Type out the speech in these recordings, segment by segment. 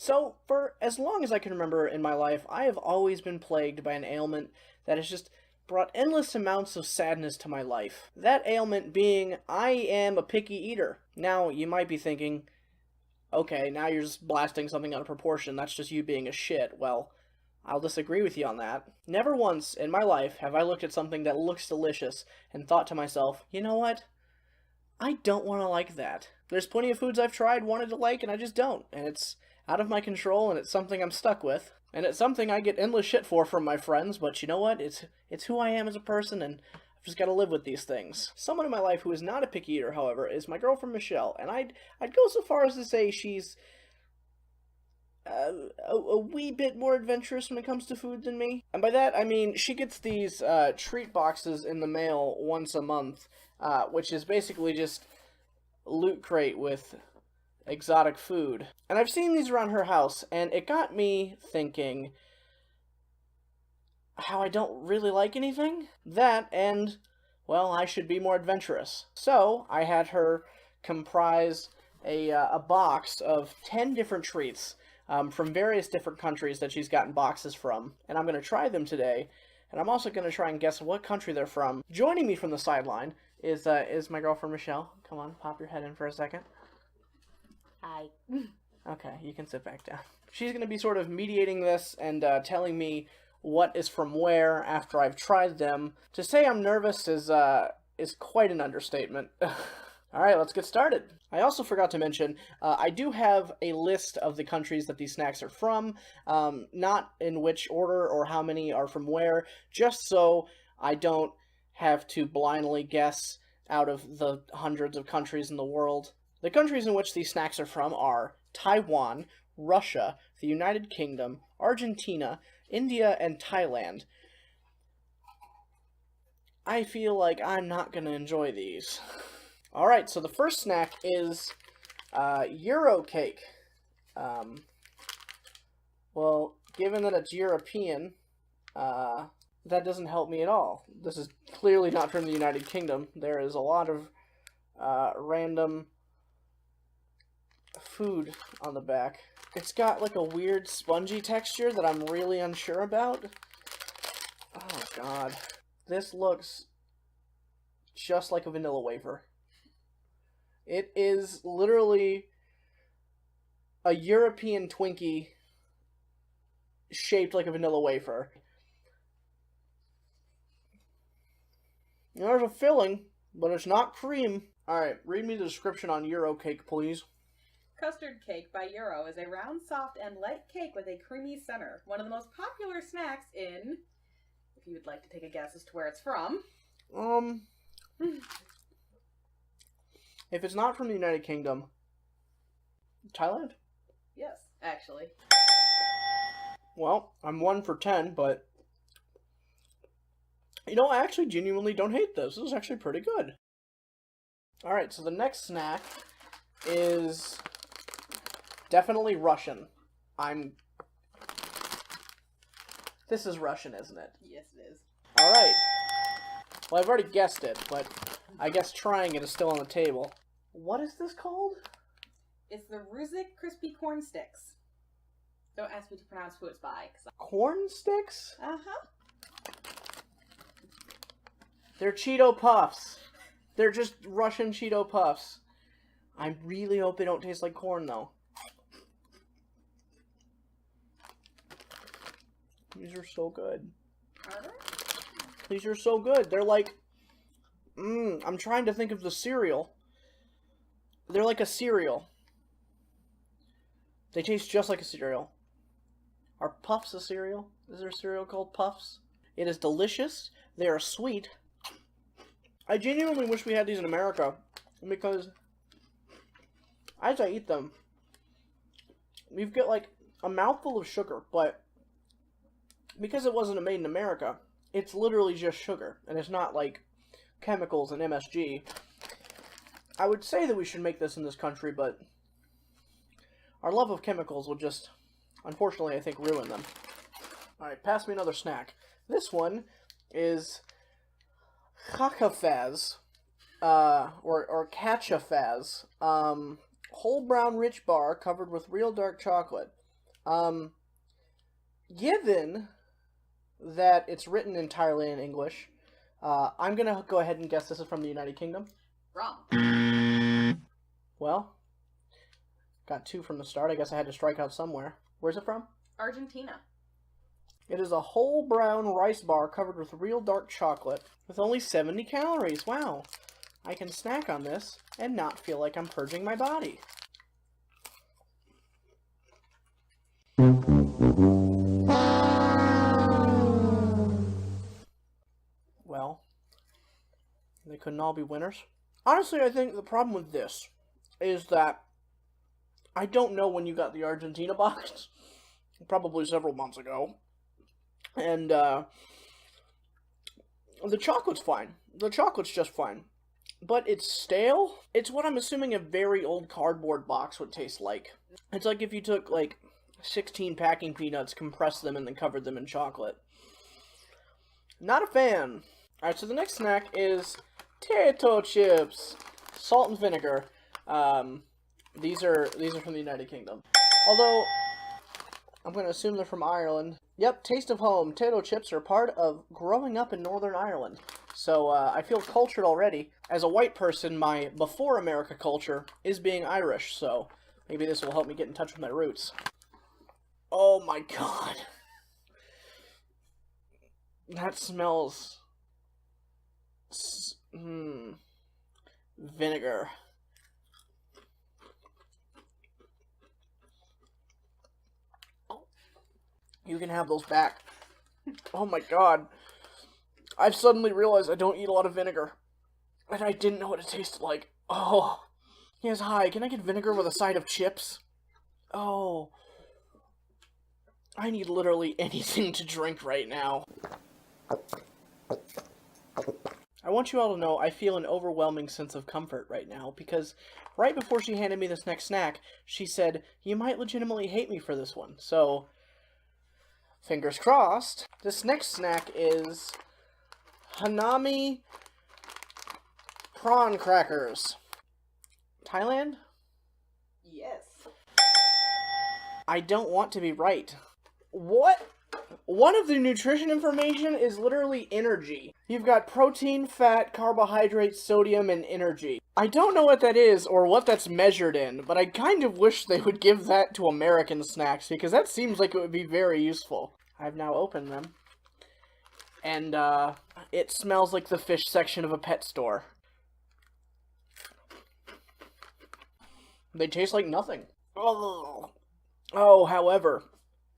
So, for as long as I can remember in my life, I have always been plagued by an ailment that has just brought endless amounts of sadness to my life. That ailment being, I am a picky eater. Now, you might be thinking, okay, now you're just blasting something out of proportion, that's just you being a shit. Well, I'll disagree with you on that. Never once in my life have I looked at something that looks delicious and thought to myself, you know what? I don't want to like that. There's plenty of foods I've tried, wanted to like, and I just don't. And it's out of my control, and it's something I'm stuck with. And it's something I get endless shit for from my friends, but you know what? It's who I am as a person, and I've just got to live with these things. Someone in my life who is not a picky eater, however, is my girlfriend Michelle, and I'd go so far as to say she's a wee bit more adventurous when it comes to food than me. And by that, I mean she gets these treat boxes in the mail once a month, which is basically just Loot Crate with exotic food. And I've seen these around her house, and it got me thinking how I don't really like anything. That, and, well, I should be more adventurous. So, I had her comprise a box of 10 different treats from various different countries that she's gotten boxes from. And I'm going to try them today, and I'm also going to try and guess what country they're from. Joining me from the sideline is my girlfriend Michelle. Come on, pop your head in for a second. Hi. Okay, you can sit back down. She's going to be sort of mediating this and telling me what is from where after I've tried them. To say I'm nervous is quite an understatement. Alright, let's get started. I also forgot to mention, I do have a list of the countries that these snacks are from, not in which order or how many are from where, just so I don't have to blindly guess out of the hundreds of countries in the world. The countries in which these snacks are from are Taiwan, Russia, the United Kingdom, Argentina, India, and Thailand. I feel like I'm not going to enjoy these. Alright, so the first snack is Gyro Cake. Well, given that it's European, that doesn't help me at all. This is clearly not from the United Kingdom. There is a lot of random food on the back. It's got like a weird spongy texture that I'm really unsure about. Oh god. This looks just like a vanilla wafer. It is literally a European Twinkie shaped like a vanilla wafer. There's a filling, but it's not cream. Alright, read me the description on Gyro Cake, please. Custard cake by Gyro is a round, soft, and light cake with a creamy center. One of the most popular snacks in, if you would like to take a guess as to where it's from. If it's not from the United Kingdom, Thailand? Yes, actually. Well, I'm 1 for 10, but you know, I actually genuinely don't hate this. This is actually pretty good. Alright, so the next snack is definitely Russian. This is Russian, isn't it? Yes, it is. Alright. Well, I've already guessed it, but I guess trying it is still on the table. What is this called? It's the Rooster Crispy Corn Sticks. Don't ask me to pronounce who it's by. Corn sticks? Uh-huh. They're Cheeto Puffs. They're just Russian Cheeto Puffs. I really hope they don't taste like corn, though. These are so good. Are they? These are so good. They're like... I'm trying to think of the cereal. They're like a cereal. They taste just like a cereal. Are Puffs a cereal? Is there a cereal called Puffs? It is delicious. They are sweet. I genuinely wish we had these in America, because as I eat them, you get like a mouthful of sugar, but because it wasn't made in America, it's literally just sugar, and it's not like chemicals and MSG. I would say that we should make this in this country, but our love of chemicals will just, unfortunately, I think, ruin them. Alright, pass me another snack. This one is Kakafez, or Kakafez, whole brown rich bar covered with real dark chocolate. Given that it's written entirely in English, I'm gonna go ahead and guess this is from the United Kingdom. Wrong. Well, got 2 from the start. I guess I had to strike out somewhere. Where's it from? Argentina. It is a whole brown rice bar covered with real dark chocolate with only 70 calories. Wow. I can snack on this and not feel like I'm purging my body. Well, they couldn't all be winners. Honestly, I think the problem with this is that I don't know when you got the Argentina box. Probably several months ago. And, the chocolate's fine. The chocolate's just fine. But it's stale. It's what I'm assuming a very old cardboard box would taste like. It's like if you took, like, 16 packing peanuts, compressed them, and then covered them in chocolate. Not a fan. Alright, so the next snack is potato chips. Salt and vinegar. These are from the United Kingdom. Although, I'm going to assume they're from Ireland. Yep, taste of home. Potato chips are part of growing up in Northern Ireland. So, I feel cultured already. As a white person, my before America culture is being Irish, so maybe this will help me get in touch with my roots. Oh my god. That smells... Vinegar. You can have those back. Oh my god. I've suddenly realized I don't eat a lot of vinegar. And I didn't know what it tasted like. Oh. Yes, hi. Can I get vinegar with a side of chips? Oh. I need literally anything to drink right now. I want you all to know I feel an overwhelming sense of comfort right now, because right before she handed me this next snack, she said, you might legitimately hate me for this one. So, fingers crossed. This next snack is Honami prawn crackers. Thailand? Yes. I don't want to be right. What? One of the nutrition information is literally energy. You've got protein, fat, carbohydrates, sodium, and energy. I don't know what that is or what that's measured in, but I kind of wish they would give that to American snacks, because that seems like it would be very useful. I've now opened them. And, it smells like the fish section of a pet store. They taste like nothing. Oh, however,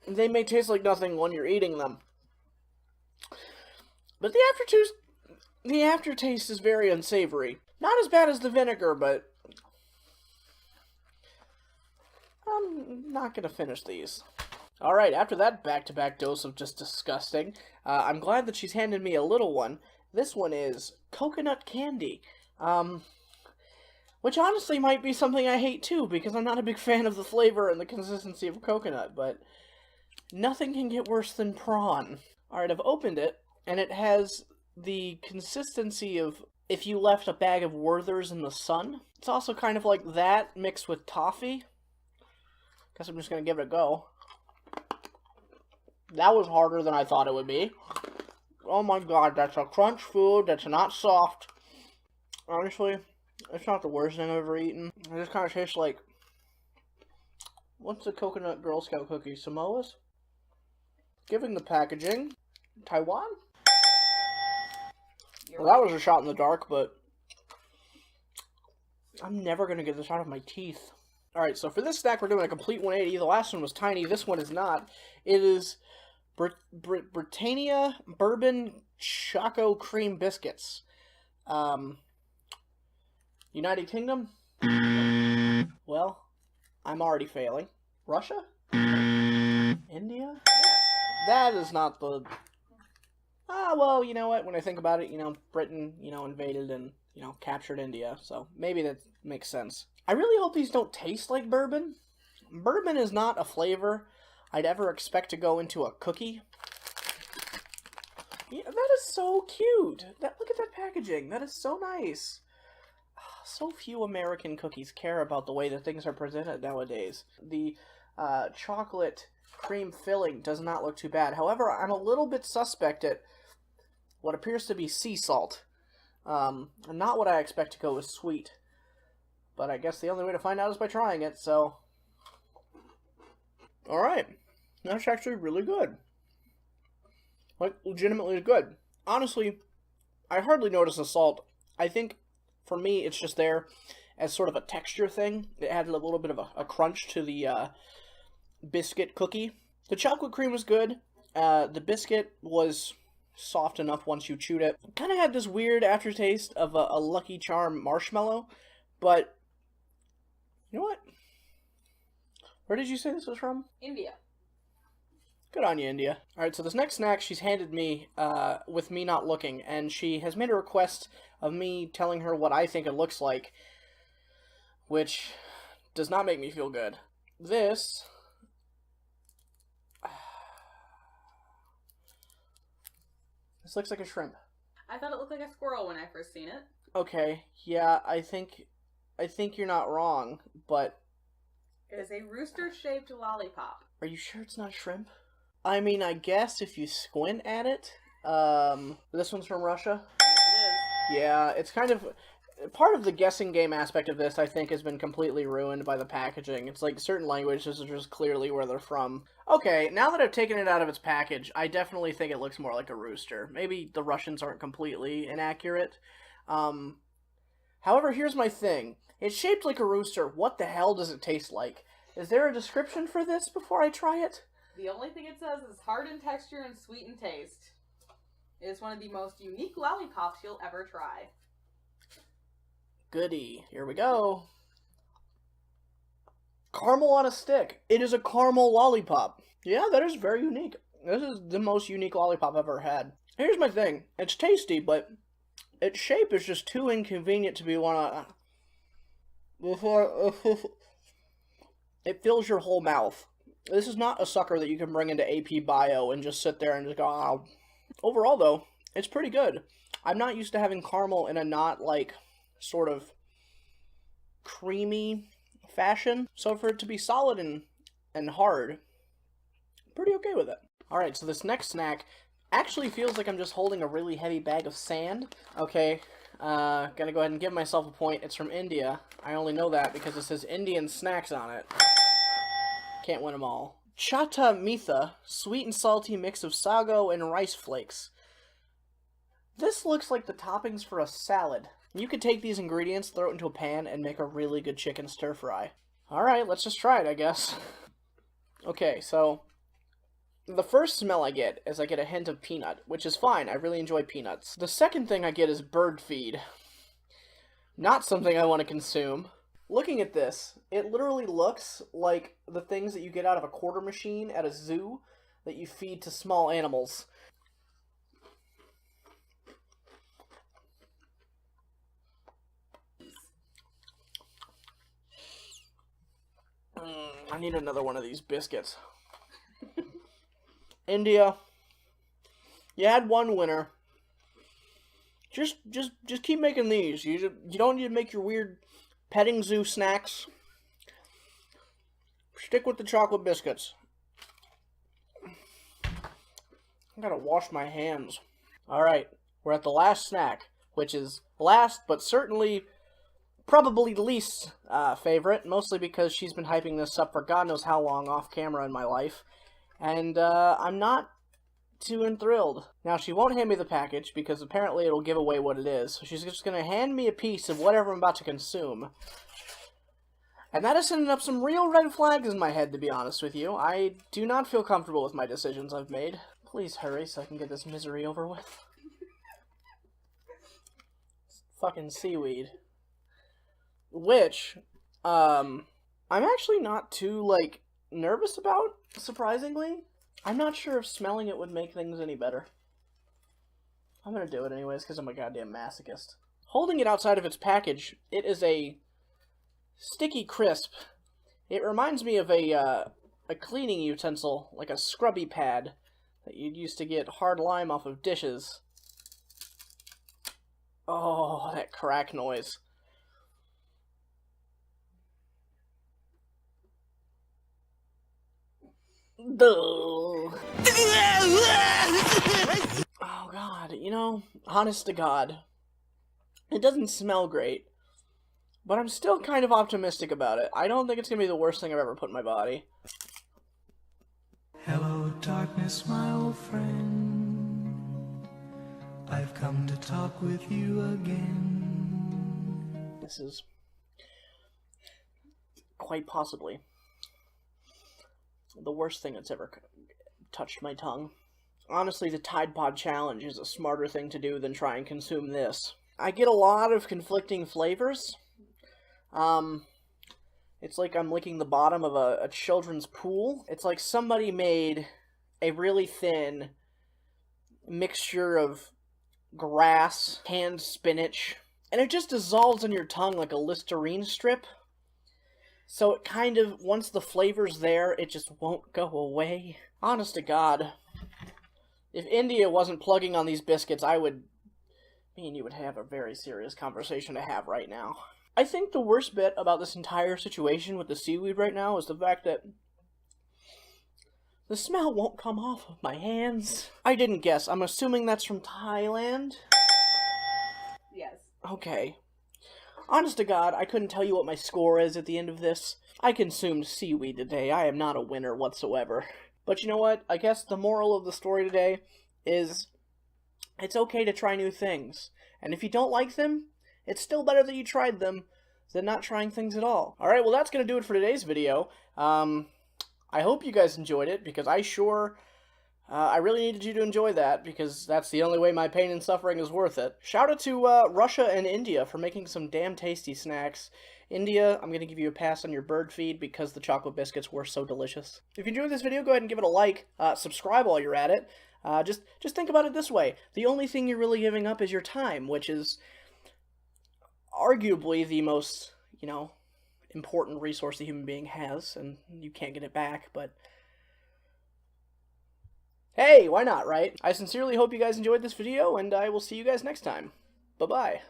they may taste like nothing when you're eating them. But the aftertaste is very unsavory. Not as bad as the vinegar, but I'm not gonna finish these. Alright, after that back-to-back dose of just disgusting, I'm glad that she's handed me a little one. This one is coconut candy. Which honestly might be something I hate too, because I'm not a big fan of the flavor and the consistency of coconut, but nothing can get worse than prawn. Alright, I've opened it, and it has the consistency of if you left a bag of Werther's in the sun. It's also kind of like that mixed with toffee. Guess I'm just gonna give it a go. That was harder than I thought it would be. Oh my god, that's a crunch food that's not soft. Honestly, it's not the worst thing I've ever eaten. It just kind of tastes like... What's the coconut Girl Scout cookie? Samoa's? Giving the packaging. Taiwan? Well, that was a shot in the dark, but... I'm never going to get this out of my teeth. Alright, so for this snack, we're doing a complete 180. The last one was tiny. This one is not. It is Britannia Bourbon Choco Cream Biscuits. United Kingdom? Well, I'm already failing. Russia? India? That is not the... well, you know what? When I think about it, Britain, invaded and, captured India. So maybe that makes sense. I really hope these don't taste like bourbon. Bourbon is not a flavor I'd ever expect to go into a cookie. Yeah, that is so cute. Look at that packaging. That is so nice. So few American cookies care about the way that things are presented nowadays. The chocolate cream filling does not look too bad. However, I'm a little bit suspect at what appears to be sea salt. Not what I expect to go with sweet. But I guess the only way to find out is by trying it, so... Alright. That's actually really good. Like, legitimately good. Honestly, I hardly notice the salt. I think, for me, it's just there as sort of a texture thing. It added a little bit of a crunch to the biscuit cookie. The chocolate cream was good. The biscuit was soft enough once you chewed it. Kind of had this weird aftertaste of a Lucky Charm marshmallow, but you know what? Where did you say this was from? India. Good on you, India. Alright, so this next snack she's handed me with me not looking, and she has made a request of me telling her what I think it looks like, which does not make me feel good. This... This looks like a shrimp. I thought it looked like a squirrel when I first seen it. Okay, yeah, I think you're not wrong, but... It is a rooster-shaped lollipop. Are you sure it's not shrimp? I mean, I guess if you squint at it. This one's from Russia? Yes, it is. Yeah, it's kind of... Part of the guessing game aspect of this, I think, has been completely ruined by the packaging. It's like certain languages are just clearly where they're from. Okay, now that I've taken it out of its package, I definitely think it looks more like a rooster. Maybe the Russians aren't completely inaccurate. However, here's my thing. It's shaped like a rooster. What the hell does it taste like? Is there a description for this before I try it? The only thing it says is hard in texture and sweet in taste. It is one of the most unique lollipops you'll ever try. Goody. Here we go. Caramel on a stick. It is a caramel lollipop. Yeah, that is very unique. This is the most unique lollipop I've ever had. Here's my thing. It's tasty, but its shape is just too inconvenient to be one of... It fills your whole mouth. This is not a sucker that you can bring into AP Bio and just sit there and just go, oh. Overall, though, it's pretty good. I'm not used to having caramel in a not, like, sort of creamy fashion. So for it to be solid and hard, pretty okay with it. Alright, so this next snack actually feels like I'm just holding a really heavy bag of sand. Okay, gonna go ahead and give myself a point. It's from India. I only know that because it says Indian snacks on it. Can't win them all. Chata Mesa, sweet and salty mix of sago and rice flakes. This looks like the toppings for a salad. You could take these ingredients, throw it into a pan, and make a really good chicken stir-fry. Alright, let's just try it, I guess. Okay, so... The first smell I get is I get a hint of peanut, which is fine. I really enjoy peanuts. The second thing I get is bird feed. Not something I want to consume. Looking at this, it literally looks like the things that you get out of a quarter machine at a zoo that you feed to small animals. I need another one of these biscuits. India, you had one winner. Just keep making these. You don't need to make your weird petting zoo snacks. Stick with the chocolate biscuits. I gotta wash my hands. Alright, we're at the last snack, which is last, but certainly, probably least favorite, mostly because she's been hyping this up for God knows how long off camera in my life. And I'm not too enthralled. Now, she won't hand me the package, because apparently it'll give away what it is. So she's just going to hand me a piece of whatever I'm about to consume. And that is sending up some real red flags in my head, to be honest with you. I do not feel comfortable with my decisions I've made. Please hurry so I can get this misery over with. Fucking seaweed. Which, I'm actually not too, like, nervous about, surprisingly. I'm not sure if smelling it would make things any better. I'm gonna do it anyways, because I'm a goddamn masochist. Holding it outside of its package, it is a sticky crisp. It reminds me of a cleaning utensil, like a scrubby pad, that you'd used to get hard lime off of dishes. Oh, that crack noise. Oh god, you know, honest to God, it doesn't smell great, but I'm still kind of optimistic about it. I don't think it's gonna be the worst thing I've ever put in my body. Hello, darkness, my old friend. I've come to talk with you again. This is quite possibly the worst thing that's ever touched my tongue. Honestly, the Tide Pod Challenge is a smarter thing to do than try and consume this. I get a lot of conflicting flavors. It's like I'm licking the bottom of a children's pool. It's like somebody made a really thin mixture of grass, canned spinach, and it just dissolves in your tongue like a Listerine strip. So it kind of, once the flavor's there, it just won't go away. Honest to God, if India wasn't plugging on these biscuits, me and you would have a very serious conversation to have right now. I think the worst bit about this entire situation with the seaweed right now is the fact that the smell won't come off of my hands. I didn't guess. I'm assuming that's from Thailand? Yes. Okay. Honest to God, I couldn't tell you what my score is at the end of this. I consumed seaweed today. I am not a winner whatsoever. But you know what? I guess the moral of the story today is it's okay to try new things. And if you don't like them, it's still better that you tried them than not trying things at all. Alright, well that's going to do it for today's video. I hope you guys enjoyed it, because I really needed you to enjoy that, because that's the only way my pain and suffering is worth it. Shout out to Russia and India for making some damn tasty snacks. India, I'm going to give you a pass on your bird feed because the chocolate biscuits were so delicious. If you enjoyed this video, go ahead and give it a like. Subscribe while you're at it. Just think about it this way. The only thing you're really giving up is your time, which is arguably the most, important resource a human being has, and you can't get it back, but hey, why not, right? I sincerely hope you guys enjoyed this video, and I will see you guys next time. Bye-bye.